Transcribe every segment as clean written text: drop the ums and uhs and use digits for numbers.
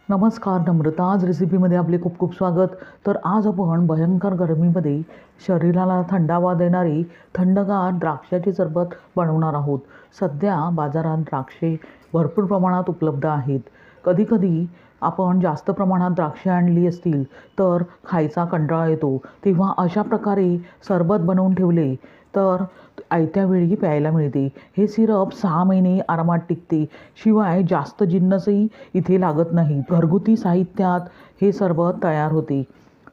नमस्कार, नम्रताज रेसिपीमध्ये आपले खूप खूप स्वागत. तर आज आपण भयंकर गरमीमध्ये शरीराला थंडावा देणारी थंडगार द्राक्षाचे सरबत बनवणार आहोत. सध्या बाजारात द्राक्षे भरपूर प्रमाणात उपलब्ध आहेत. कधीकधी आपण जास्त प्रमाणात द्राक्षे आणली असतील तर खायचा कंटाळा येतो, तेव्हा अशा प्रकारे सरबत बनवून ठेवले तर आयत्या वेळी प्यायला मिळते. हे सिरप 6 महिने आरामात टिकते. शिवाय जास्त जिन्नसही इथे लागत नाही. घरगुती साहित्यात हे सरबत तयार होते.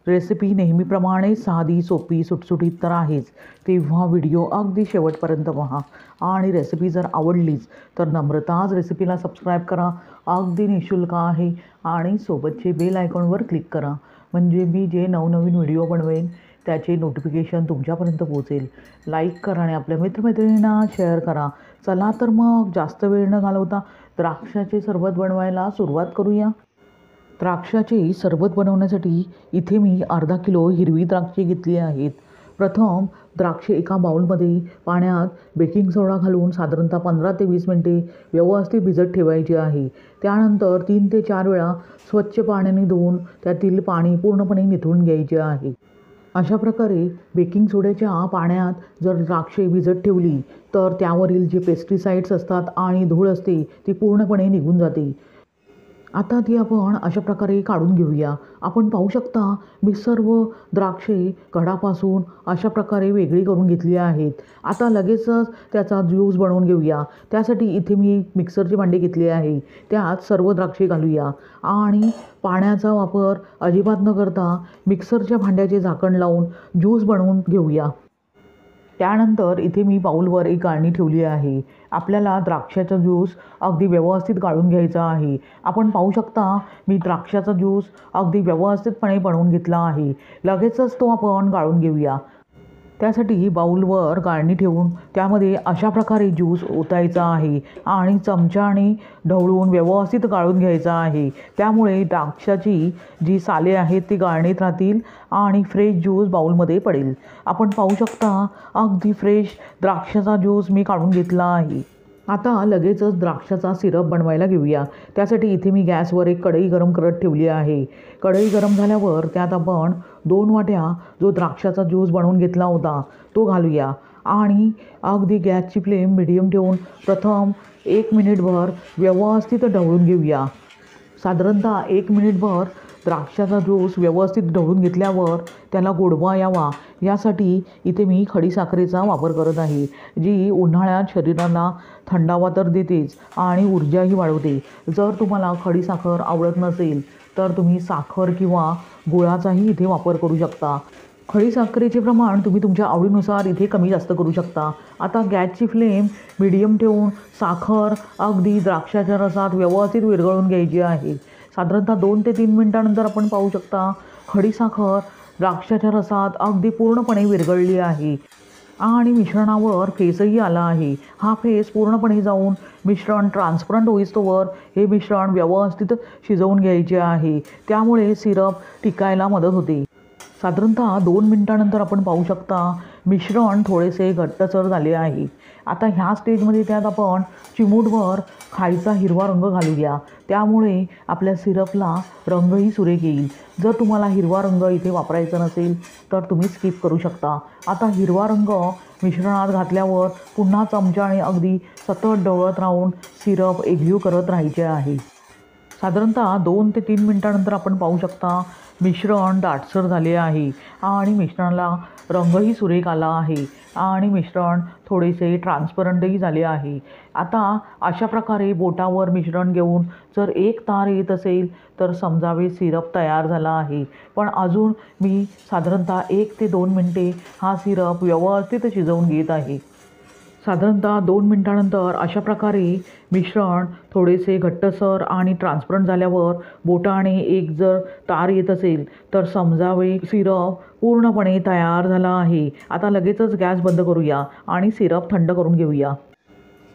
रेसिपी नेहमीप्रमाणे साधी, सोपी, सुटसुटीत तर आहेच. तेव्हा व्हिडिओ अगदी शेवटपर्यंत पहा. आणि रेसिपी जर आवडलीच तर नम्रताज रेसिपीला सबस्क्राईब करा. अगदी निःशुल्क आहे. आणि सोबतचे बेल आयकॉनवर क्लिक करा, म्हणजे मी जे नवनवीन व्हिडिओ बनवेन त्याचे नोटिफिकेशन तुमच्यापर्यंत पोहोचेल. लाईक करा आणि आपल्या मित्रमैत्रिणींना शेअर करा. चला तर मग जास्त वेळ न घालवता द्राक्षाचे सरबत बनवायला सुरुवात करूया. द्राक्षाचे सरबत बनवण्यासाठी इथे मी अर्धा किलो हिरवी द्राक्षे घेतली आहेत. प्रथम द्राक्षे एका बाउलमध्ये पाण्यात बेकिंग सोडा घालून साधारणतः 15 ते 20 मिनिटे व्यवस्थित भिजत ठेवायची आहे. त्यानंतर 3 ते 4 वेळा स्वच्छ पाण्याने धुवून त्यातील पाणी पूर्णपणे निथळून घ्यायचे आहे. अशा प्रकारे बेकिंग सोड्याच्या पाण्यात जर द्राक्षे भिजत ठेवली तर त्यावरील जे पेस्टिसाइड्स असतात आणि धूळ असते ती पूर्णपणे निघून जाते. आता ती आपण अशा प्रकारे काढून घेऊया. आपण पाहू शकता मी सर्व द्राक्षे कडापासून अशा प्रकारे वेगळी करून घेतली आहेत. आता लगेचच त्याचा ज्यूस बनवून घेऊया. त्यासाठी इथे मी मिक्सरचे भांडे घेतले आहे. त्यात सर्व द्राक्षे घालूया आणि पाण्याचा वापर अजिबात न करता मिक्सरच्या भांड्याचे झाकण लावून ज्यूस बनवून घेऊया. त्यानंतर इथे मी बाउलवर एक गाळणी ठेवली आहे. आपल्याला द्राक्षाचा ज्यूस अगदी व्यवस्थित गाळून घ्यायचा आहे. आपण पाहू शकता मी द्राक्षाचा ज्यूस अगदी व्यवस्थितपणे बनवून घेतला आहे. लगेचच तो आपण गाळून घेऊया. त्यासाठी बाउलवर गाळणी ठेवून त्यामध्ये अशा प्रकारे ज्यूस ओतायचा आहे आणि चमच्याने ढवळून व्यवस्थित गाळून घ्यायचा आहे. त्यामुळे द्राक्षाची जी साले आहेत ती गाळणीत राहतील आणि फ्रेश ज्यूस बाउलमध्ये पडेल. आपण पाहू शकता अगदी फ्रेश द्राक्षाचा ज्यूस मी काढून घेतला आहे. आता लगेचच द्राक्षाचा सिरप बनवायला घेऊया. त्यासाठी इथे मी गॅसवर एक कढई गरम करत ठेवली आहे. कढई गरम झाल्यावर त्यात आपण 2 वाट्या जो द्राक्षाचा ज्यूस बनवून घेतला होता तो घालूया आणि अगदी गॅसची फ्लेम मिडियम ठेवून प्रथम 1 मिनिटभर व्यवस्थित ढवळून घेऊया. साधारणतः 1 मिनिटभर द्राक्षाचा ज्यूस व्यवस्थित ढवळून घेतल्यावर त्याला गोडवा यावा यासाठी इथे मी खडीसाखरेचा वापर करत आहे, जी उन्हाळ्यात शरीराला थंडावा तर देतेच आणि ऊर्जाही वाढवते. जर तुम्हाला खडीसाखर आवडत नसेल तर तुम्ही साखर किंवा गुळाचाही इथे वापर करू शकता. खडीसाखरेचे प्रमाण तुम्ही तुमच्या आवडीनुसार इथे कमी जास्त करू शकता. आता गॅसची फ्लेम मिडियम ठेवून साखर अगदी द्राक्षाच्या रसात व्यवस्थित विरघळून घ्यायची आहे. साधारणतः 2 ते 3 मिनिटानंतर आपण पाहू शकता खडीसाखर द्राक्षाच्या रसात अगदी पूर्णपणे विरघळली आहे आणि मिश्रणावर फेसही आला आहे. हा फेस पूर्णपणे जाऊन मिश्रण ट्रान्सपरंट होईस्तोवर हे मिश्रण व्यवस्थित शिजवून घ्यायचे आहे. त्यामुळे सिरप टिकायला मदत होते. साधारणतः 2 मिनिटानंतर आपण पाहू शकता मिश्रण थोडेसे घट्टसर झाले आहे. आता ह्या स्टेजमध्ये त्यात आपण चिमूटभर खायचा हिरवा रंग घालूया. त्यामुळे आपल्या सिरपला रंगही सुरेख येईल. जर तुम्हाला हिरवा रंग इथे वापरायचा नसेल तर तुम्ही स्किप करू शकता. आता हिरवा रंग मिश्रणात घातल्यावर पुन्हा चमच्याने अगदी सतत ढवळत राहून सिरप एकजीव करत राहायचे आहे. साधारणतः 2 ते 3 मिनिटानंतर आपण पाहू शकता मिश्रण दाटसर झाले आहे आणि मिश्रणाला रंगही सुरेख आला आहे आणि मिश्रण थोडेसे ट्रान्सपरंटही झाले आहे. आता अशा प्रकारे बोटावर मिश्रण घेऊन जर एक तार येत असेल तर समजावे सिरप तयार झाला आहे. पण अजून मी साधारणतः 1 ते 2 मिनिटे हा सिरप व्यवस्थित शिजवून घेत आहे. साधारणतः 2 मिनिटानंतर अशा प्रकारे मिश्रण थोडेसे घट्टसर आणि ट्रान्सपरंट झाल्यावर बोटाने एक जर तार येत असेल तर समजावे सिरप पूर्णपणे तयार झाला आहे. आता लगेचच गॅस बंद करूया आणि सिरप थंड करून घेऊया.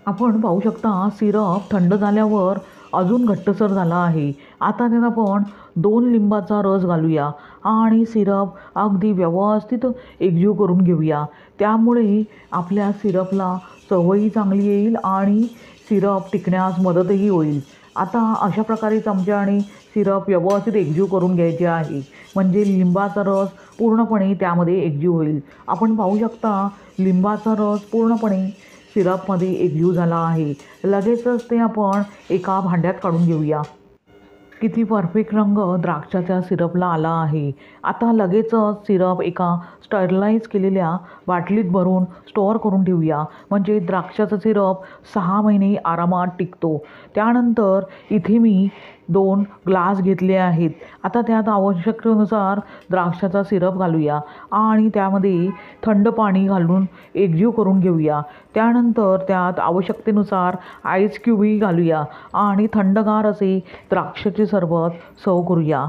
आपण पाहू शकता सिरप थंड झाल्यावर अजून घट्टसर झाला आहे. आता त्यात आपण 2 लिंबाचा रस घालूया आणि सिरप अगदी व्यवस्थित एकजीव करून घेऊया. त्यामुळे आपल्या सिरपला चवही चांगली येईल आणि सिरप टिकण्यास मदतही होईल. आता अशा प्रकारे चमच्याने सिरप व्यवस्थित एकजीव करून घ्यायचे आहे, म्हणजे लिंबाचा रस पूर्णपणे त्यामध्ये एकजीव होईल. आपण पाहू शकता लिंबाचा रस पूर्णपणे सिरपमध्ये एकजीव झाला आहे. लगेचच ते आपण एका भांड्यात काढून घेऊया. किती परफेक्ट रंग द्राक्षाच्या सिरपला आला आहे. आता लगेचच सिरप एका स्टरलाइज केलेल्या बाटलीत भरून स्टोअर करून ठेवूया, म्हणजे द्राक्षाचा सिरप 6 महिने आरामात टिकतो. त्यानंतर इथे मी 2 ग्लास घेतले आहेत. आता त्यात आवश्यकतेनुसार द्राक्षाचा सिरप घालूया आणि त्यामध्ये थंड पाणी घालून एकजीव करून घेऊया. त्यानंतर त्यात आवश्यकतेनुसार आईस क्यूबही घालूया आणि थंडगार असे द्राक्षाचे सरबत सर्व करूया.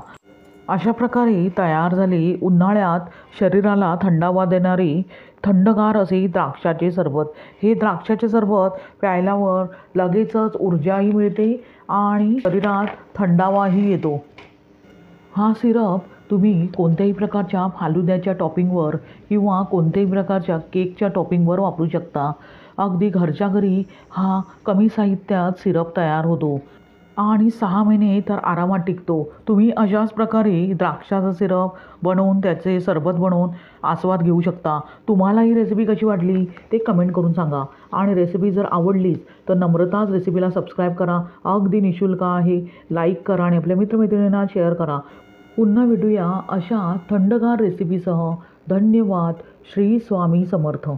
अशा प्रकारे तयार झाले उन्हाळ्यात शरीराला थंडावा देणारे थंडगार असे द्राक्षाचे सरबत. हे द्राक्षाचे सरबत प्यायल्यावर लगेचच ऊर्जाही मिळते आणि शरीरात थंडावाही येतो. हा सिरप तुम्ही कोणत्याही प्रकारच्या फालुद्याच्या टॉपिंगवर किंवा कोणत्याही प्रकारच्या केकच्या टॉपिंगवर वापरू शकता. अगदी घरच्या घरी हा कमी साहित्यात सिरप तयार होतो आणि 6 महिने तर आरामात टिकतो. तुम्ही अशाच प्रकारे द्राक्षाचा सिरप बनवून त्याचे सरबत बनवून आस्वाद घेऊ शकता. तुम्हाला ही रेसिपी कशी वाटली ते कमेंट करून सांगा आणि रेसिपी जर आवडलीच तर नम्रताज रेसिपीला सबस्क्राईब करा. अगदी निःशुल्क आहे. लाईक करा आणि आपल्या मित्रमैत्रिणींना शेअर करा. पुन्हा भेटूया अशा थंडगार रेसिपीसह. धन्यवाद. श्री स्वामी समर्थ.